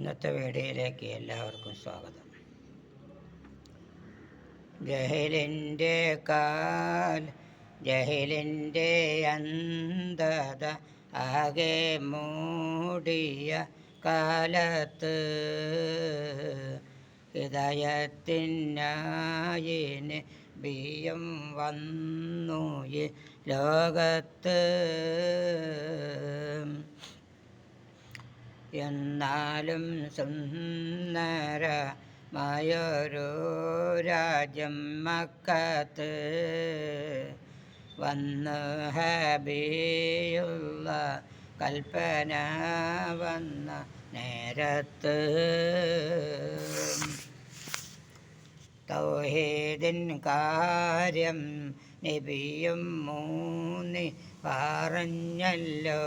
ഇന്നത്തെ വീഡിയോയിലേക്ക് എല്ലാവർക്കും സ്വാഗതം. ജഹലിൻ്റെ അന്ധത ആകെ മൂടിയ കാലത്ത് ഹിദായത്തിനായിന് ബിയം വന്നു ഈ ലോകത്ത്. എന്നാലും സുന്ദരമായൊരു രാജ്യം മക്കത്ത് വന്നു ഹബീബുള്ള കൽപ്പന വന്ന നേരത്ത് തൗഹീദിൻ കാര്യം നബിയും മൂന്നി പറഞ്ഞല്ലോ.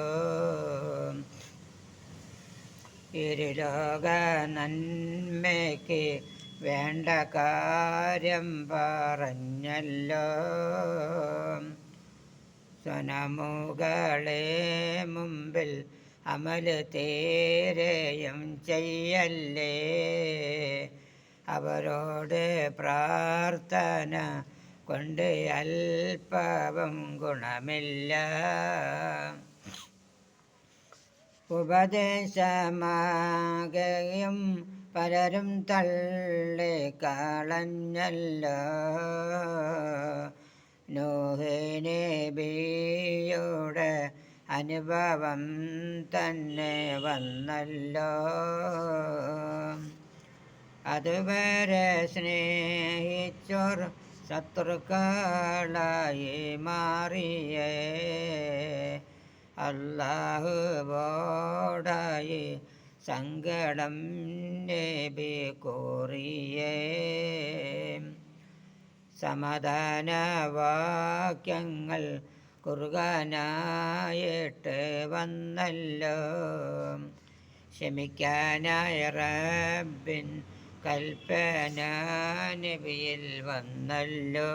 ഇരുലോക നന്മയ്ക്ക് വേണ്ട കാര്യം പറഞ്ഞല്ലോ. സ്വനമുകളെ മുമ്പിൽ അമല് തീരെയും ചെയ്യല്ലേ. അവരോട് പ്രാർത്ഥന കൊണ്ട് അല്പവും ഗുണമില്ല. ഉപദേശമാകെയും പലരും തള്ളിക്കളഞ്ഞല്ലോ. നൂഹ് നബിയുടെ അനുഭവം തന്നെ വന്നല്ലോ. അതുവരെ സ്നേഹിച്ചോർ ശത്രുക്കളായി മാറിയേ. അല്ലാഹുവോടായി സങ്കടം നബി കോറിയേ. സമാധാന വാക്യങ്ങൾ ഖുർആനായിട്ട് വന്നല്ലോ. ക്ഷമിക്കാനായ റബ്ബിൻ കൽപ്പന നബിയിൽ വന്നല്ലോ.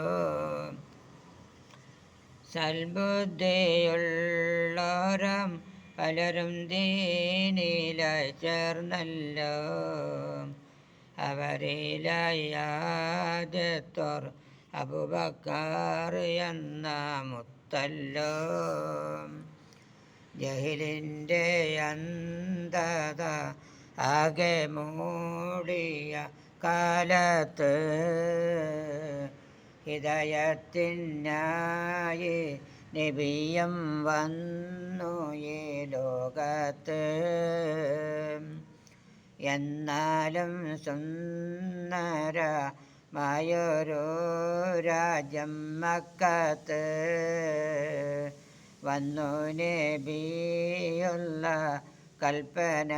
സൽബുദ്ധിയുള്ളോരം പലരും ദീനിലായി ചേർന്നല്ലോ. അവരിലായി ആദ്യത്തോർ അബൂബക്കർ എന്ന മുത്തല്ലോ. ജഹലിൻ്റെ അന്ധത ആകെ മൂടിയ കാലത്ത് ഹിദായത്തിനായി നബിയും വന്നു ഈ ലോകത്ത്. എന്നാലും സുന്ദരമായൊരു രാജ്യം മക്കത്ത് വന്നു നബിയുള്ള കൽപ്പന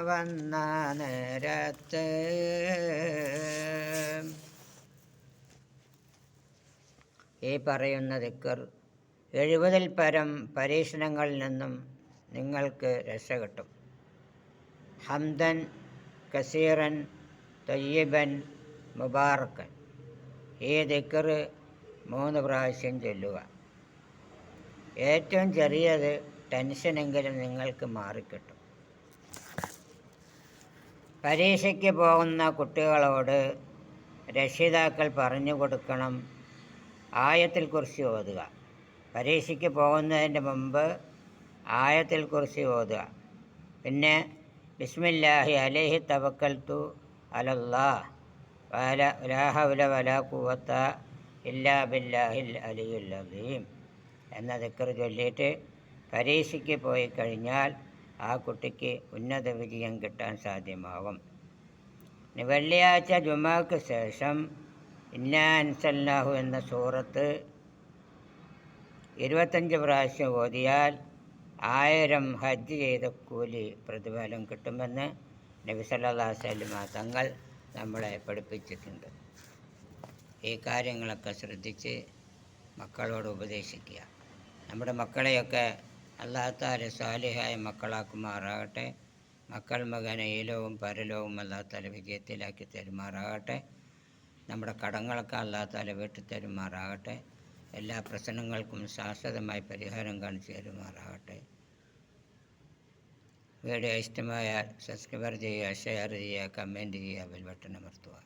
വന്ന നേരത്ത്. ഈ പറയുന്ന ദിക്ർ 70-ൽ പരം പരീക്ഷണങ്ങളിൽ നിന്നും നിങ്ങൾക്ക് രക്ഷ കിട്ടും. ഹംദൻ കസീറൻ തയ്യിബൻ മുബാറക്കൻ. ഈ ദിക്ർ 3 പ്രാവശ്യം ചൊല്ലുക. ഏറ്റവും ചെറിയത് ടെൻഷനെങ്കിലും നിങ്ങൾക്ക് മാറിക്കിട്ടും. പരീക്ഷയ്ക്ക് പോകുന്ന കുട്ടികളോട് രക്ഷിതാക്കൾ പറഞ്ഞു കൊടുക്കണം, ആയത്തുൽ കുർസി ഓതുക. പരീക്ഷയ്ക്ക് പോകുന്നതിൻ്റെ മുമ്പ് ആയത്തുൽ കുർസി ഓതുക. പിന്നെ ബിസ്മില്ലാഹി അലൈഹി തവക്കൽതു അലല്ലാഹ് ലാ ഹൗല വലാ ഖുവത ഇല്ലാ ബില്ലാഹിൽ അലിയുൽ അസീം എന്ന ദിക്ർ ചൊല്ലിയിട്ട് പരീക്ഷയ്ക്ക് പോയി കഴിഞ്ഞാൽ ആ കുട്ടിക്ക് ഉന്നത വിജയം കിട്ടാൻ സാധ്യമാകും. വെള്ളിയാഴ്ച ജുമാക്ക് ശേഷം ഇന്നാ അൻസൽനാഹു എന്ന സൂറത്ത് 25 പ്രാവശ്യം ഓതിയാൽ 1000 ഹജ്ജ് ചെയ്ത കൂലി പ്രതിഫലം കിട്ടുമെന്ന് നബി സല്ലല്ലാഹു അലൈഹി വസല്ലം തങ്ങൾ നമ്മളെ പഠിപ്പിച്ചിട്ടുണ്ട്. ഈ കാര്യങ്ങളൊക്കെ ശ്രദ്ധിച്ച് മക്കളോട് ഉപദേശിക്കുക. നമ്മുടെ മക്കളെയൊക്കെ അല്ലാഹു തആല സാലിഹായ മക്കളാക്കുമാറാകട്ടെ. മക്കൾ മകനെ ഈലവും പരലവും അല്ലാഹു തആല വിജയത്തിലാക്കി തരുമാറാകട്ടെ. നമ്മുടെ കടങ്ങളൊക്കെ അല്ലാഹു തആല വീട്ടി തരുമാറാകട്ടെ. എല്ലാ പ്രശ്നങ്ങൾക്കും ശാശ്വതമായി പരിഹാരം കാണിച്ചു തരുമാറാകട്ടെ. വീഡിയോ ഇഷ്ടമായാൽ സബ്സ്ക്രൈബ് ചെയ്യുക, ഷെയർ ചെയ്യുക, കമൻറ്റ് ചെയ്യുക, ബെൽ ബട്ടൺ അമർത്തുക.